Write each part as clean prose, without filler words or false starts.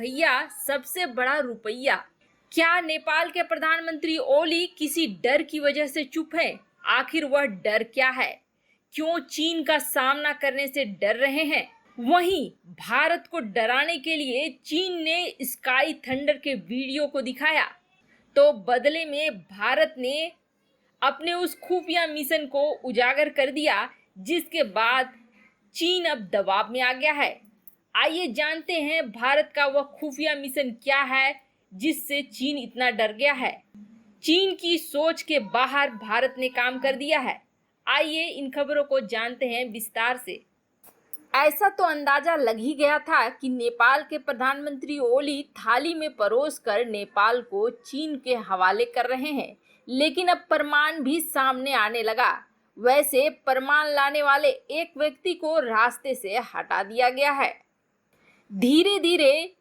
भैया सबसे बड़ा रुपया। क्या नेपाल के प्रधानमंत्री ओली किसी डर की वजह से चुप है? आखिर वह डर क्या है? क्यों चीन का सामना करने से डर रहे हैं? वहीं भारत को डराने के लिए चीन ने स्काई थंडर के वीडियो को दिखाया, तो बदले में भारत ने अपने उस खुफिया मिशन को उजागर कर दिया, जिसके बाद चीन अब दबाव में आ गया है। आइए जानते हैं भारत का वह खुफिया मिशन क्या है जिससे चीन इतना डर गया है। चीन की सोच के बाहर भारत ने काम कर दिया है। आइए इन खबरों को जानते हैं विस्तार से। ऐसा तो अंदाजा लग ही गया था कि नेपाल के प्रधानमंत्री ओली थाली में परोसकर नेपाल को चीन के हवाले कर रहे हैं, लेकिन अब प्रमाण भी सामने आने लगा। वैसे प्रमाण लाने वाले एक व्यक्ति को रास्ते से हटा दिया गया है। धीरे धीरे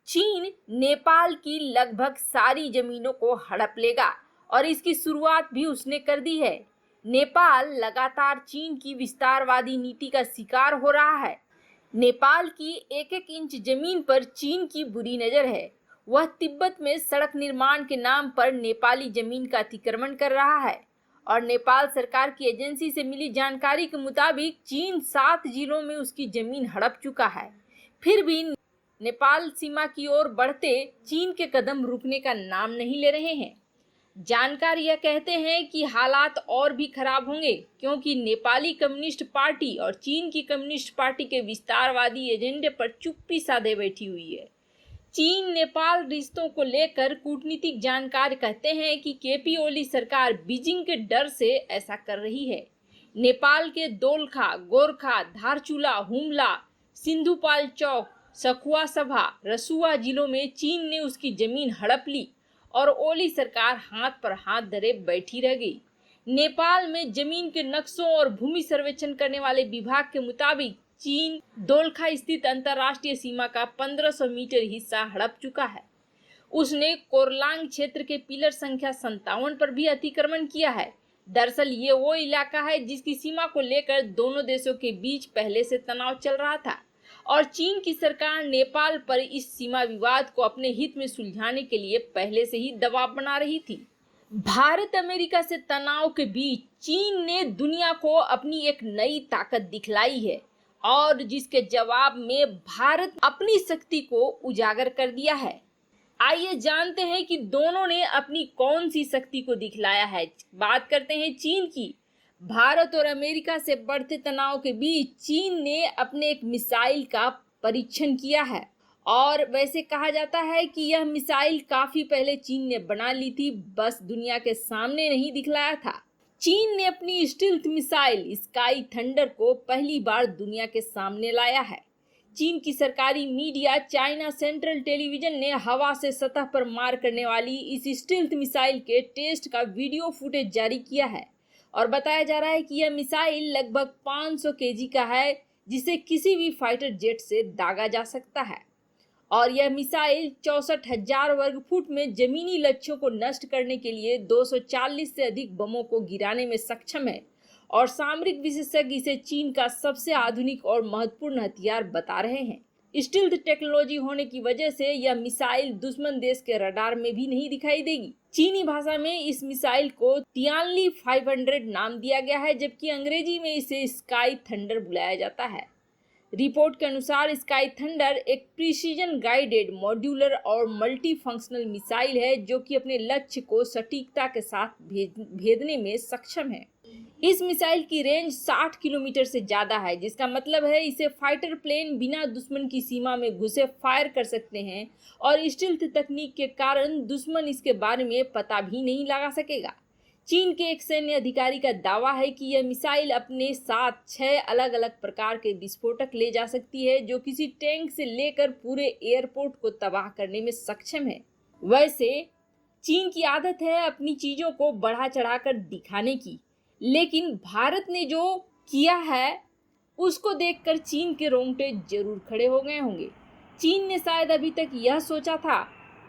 चीन नेपाल की लगभग सारी जमीनों को हड़प लेगा और इसकी शुरुआत भी उसने कर दी है। नेपाल लगातार चीन की विस्तारवादी नीति का शिकार हो रहा है। नेपाल की एक एक इंच जमीन पर चीन की बुरी नजर है। वह तिब्बत में सड़क निर्माण के नाम पर नेपाली जमीन का अतिक्रमण कर रहा है और नेपाल सरकार की एजेंसी से मिली जानकारी के मुताबिक चीन 7 जिलों में उसकी जमीन हड़प चुका है। फिर भी नेपाल सीमा की ओर बढ़ते चीन के कदम रुकने का नाम नहीं ले रहे हैं। जानकारियां कहते हैं कि हालात और भी खराब होंगे, क्योंकि नेपाली कम्युनिस्ट पार्टी और चीन की कम्युनिस्ट पार्टी के विस्तारवादी एजेंडे पर चुप्पी साधे बैठी हुई है। चीन नेपाल रिश्तों को लेकर कूटनीतिक जानकार कहते हैं कि केपी ओली सरकार बीजिंग के डर से ऐसा कर रही है। नेपाल के दोलखा, गोरखा, धारचूला, हुमला, सिंधुपाल चौक, सखुआ सभा, रसुआ जिलों में चीन ने उसकी जमीन हड़प ली और ओली सरकार हाथ पर हाथ धरे बैठी रह गई। नेपाल में जमीन के नक्शों और भूमि सर्वेक्षण करने वाले विभाग के मुताबिक चीन दोलखा स्थित अंतर्राष्ट्रीय सीमा का 1500 मीटर हिस्सा हड़प चुका है। उसने कोरलांग क्षेत्र के पिलर संख्या 57 पर भी अतिक्रमण किया है। दरअसल ये वो इलाका है जिसकी सीमा को लेकर दोनों देशों के बीच पहले से तनाव चल रहा था और चीन की सरकार नेपाल पर इस सीमा विवाद को अपने हित में सुलझाने के लिए पहले से ही दबाव बना रही थी। भारत अमेरिका से तनाव के बीच चीन ने दुनिया को अपनी एक नई ताकत दिखलाई है और जिसके जवाब में भारत अपनी शक्ति को उजागर कर दिया है। आइए जानते हैं कि दोनों ने अपनी कौन सी शक्ति को दिखलाया है। बात करते हैं चीन की। भारत और अमेरिका से बढ़ते तनाव के बीच चीन ने अपने एक मिसाइल का परीक्षण किया है और वैसे कहा जाता है कि यह मिसाइल काफी पहले चीन ने बना ली थी, बस दुनिया के सामने नहीं दिखलाया था। चीन ने अपनी स्टील्थ मिसाइल स्काई थंडर को पहली बार दुनिया के सामने लाया है। चीन की सरकारी मीडिया चाइना सेंट्रल टेलीविजन ने हवा से सतह पर मार करने वाली इस स्टील्थ मिसाइल के टेस्ट का वीडियो फुटेज जारी किया है और बताया जा रहा है कि यह मिसाइल लगभग 500 केजी का है, जिसे किसी भी फाइटर जेट से दागा जा सकता है और यह मिसाइल 64,000 वर्ग फुट में जमीनी लक्ष्यों को नष्ट करने के लिए 240 से अधिक बमों को गिराने में सक्षम है और सामरिक विशेषज्ञ इसे चीन का सबसे आधुनिक और महत्वपूर्ण हथियार बता रहे हैं। स्टील्थ टेक्नोलॉजी होने की वजह से यह मिसाइल दुश्मन देश के रडार में भी नहीं दिखाई देगी। चीनी भाषा में इस मिसाइल को तियानली 500 नाम दिया गया है, जबकि अंग्रेजी में इसे स्काई थंडर बुलाया जाता है। रिपोर्ट के अनुसार स्काई थंडर एक प्रिसीजन गाइडेड, मॉड्यूलर और मल्टी फंक्शनल मिसाइल है जो कि अपने लक्ष्य को सटीकता के साथ भेदने में सक्षम है। इस मिसाइल की रेंज 60 किलोमीटर से ज्यादा है, जिसका मतलब है इसे फाइटर प्लेन बिना दुश्मन की सीमा में घुसे फायर कर सकते हैं और स्टील्थ तकनीक के कारण दुश्मन इसके बारे में पता भी नहीं लगा सकेगा। चीन के एक सैन्य अधिकारी का दावा है कि यह मिसाइल अपने साथ 6 अलग अलग प्रकार के विस्फोटक ले जा सकती है, जो किसी टैंक से लेकर पूरे एयरपोर्ट को तबाह करने में सक्षम है। वैसे चीन की आदत है अपनी चीजों को बढ़ा चढ़ाकर दिखाने की, लेकिन भारत ने जो किया है उसको देखकर चीन के रोंगटे जरूर खड़े हो गए होंगे। चीन ने शायद अभी तक यह सोचा था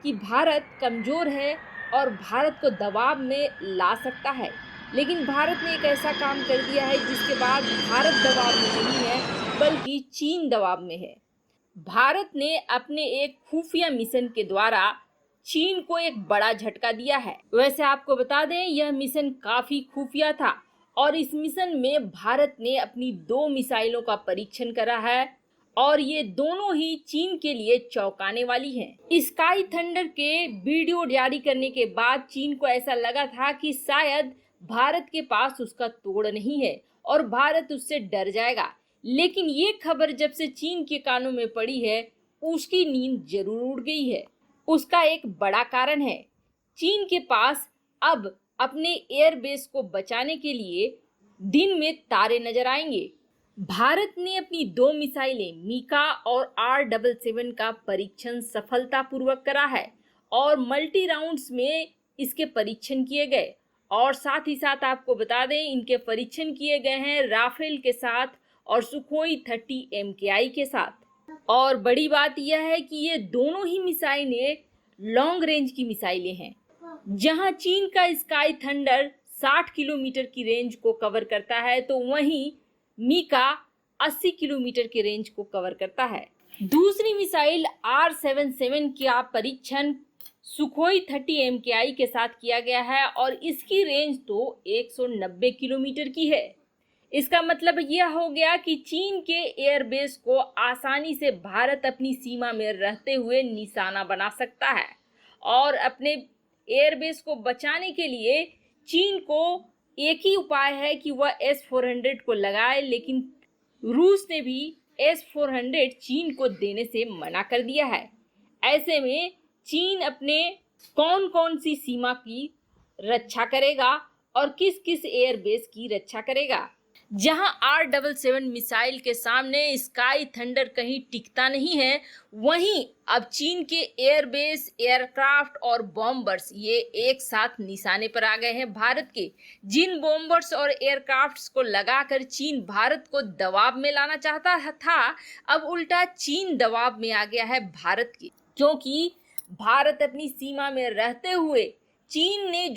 कि भारत कमजोर है और भारत को दबाव में ला सकता है, लेकिन भारत ने एक ऐसा काम कर दिया है जिसके बाद भारत दबाव में नहीं है बल्कि चीन दबाव में है। भारत ने अपने एक खुफिया मिशन के द्वारा चीन को एक बड़ा झटका दिया है। वैसे आपको बता दें, यह मिशन काफी खुफिया था और इस मिशन में भारत ने अपनी 2 मिसाइलों का परीक्षण करा है और ये दोनों ही चीन के लिए चौंकाने वाली हैं। स्काई थंडर के वीडियो जारी करने के बाद चीन को ऐसा लगा था कि शायद भारत के पास उसका तोड़ नहीं है और भारत उससे डर जाएगा, लेकिन ये खबर जब से चीन के कानों में पड़ी है, उसकी नींद जरूर उड़ गई है। उसका एक बड़ा कारण है, चीन के पास अब अपने एयरबेस को बचाने के लिए दिन में तारे नजर आएंगे। भारत ने अपनी 2 मिसाइलें मीका और R-77 का परीक्षण सफलतापूर्वक करा है और मल्टी राउंड्स में इसके परीक्षण किए गए और साथ ही साथ आपको बता दें, इनके परीक्षण किए गए हैं राफेल के साथ और सुखोई 30 MKI के साथ। और बड़ी बात यह है कि ये दोनों ही मिसाइलें लॉन्ग रेंज की मिसाइलें हैं। जहां चीन का स्काई थंडर 60 किलोमीटर की रेंज को कवर करता है, तो वहीं मीका 80 किलोमीटर की रेंज को कवर करता है। दूसरी मिसाइल R-77 का परीक्षण सुखोई 30 MKI के साथ किया गया है और इसकी रेंज तो 190 किलोमीटर की है। इसका मतलब यह हो गया कि चीन के एयरबेस को आसानी से भारत अपनी सीमा में रहते हुए निशाना बना सकता है और अपने एयरबेस को बचाने के लिए चीन को एक ही उपाय है कि वह S-400 को लगाए, लेकिन रूस ने भी S-400 चीन को देने से मना कर दिया है। ऐसे में चीन अपने कौन कौन सी सीमा की रक्षा करेगा और किस किस एयरबेस की रक्षा करेगा। जहां R-77 मिसाइल के सामने स्काई थंडर कहीं टिकता नहीं है, वहीं अब चीन के एयरबेस, एयरक्राफ्ट और बॉम्बर्स ये एक साथ निशाने पर आ गए हैं भारत के। जिन बॉम्बर्स और एयरक्राफ्ट्स को लगाकर चीन भारत को दबाव में लाना चाहता था, अब उल्टा चीन दबाव में आ गया है भारत के, क्योंकि भारत अपनी सीमा में रहते हुए चीन ने